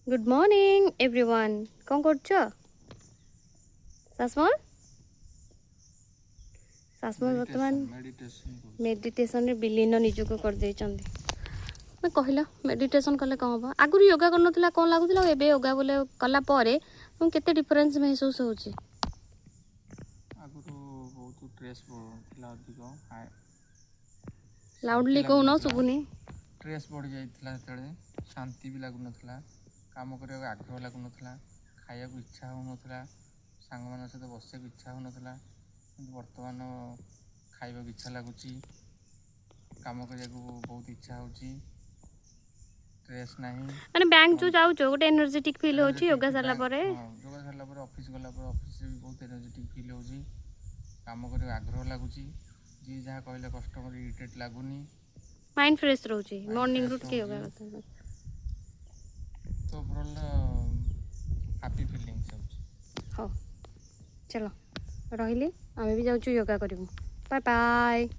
Good morning everyone कौन करछ सासमल सासमल वर्तमान मेडिटेशन रे विलीन निजक कर देइचंदी कहला मेडिटेशन कले कौन हम आगु योगा करनथिला कौन लागुथिला एबे योगा बोले कला परे तुम केते डिफरेंस महसूस होची आगु बहुत स्ट्रेस थिला अधिक लाउडली को न सुबुनी स्ट्रेस बढ़ जाइथिला तळे शांति भी लागु नथिला काम करबा आग्रह लागु नथिला खाया को इच्छा हो नथिला संग मन सहित बसे को इच्छा हो नथिला वर्तमान खाइबा को इच्छा लागुची काम करिया को बहुत इच्छा होची स्ट्रेस नाही माने बैंक जो जाउ जो गोटे एनर्जेटिक फील होची योगा साला परे ऑफिस गला पर ऑफिस रे भी बहुत एनर्जेटिक फील होची काम करबा आग्रह लागुची जी जहा कहले कस्टमर इरिटेट लागुनी माइंड फ्रेश रहउची मॉर्निंग रूट के योगा करता तो ओवरऑल हैप्पी फीलिंग्स होची हो चलो रहिले आमे भी जाउछु योगा करिबु बाय बाय।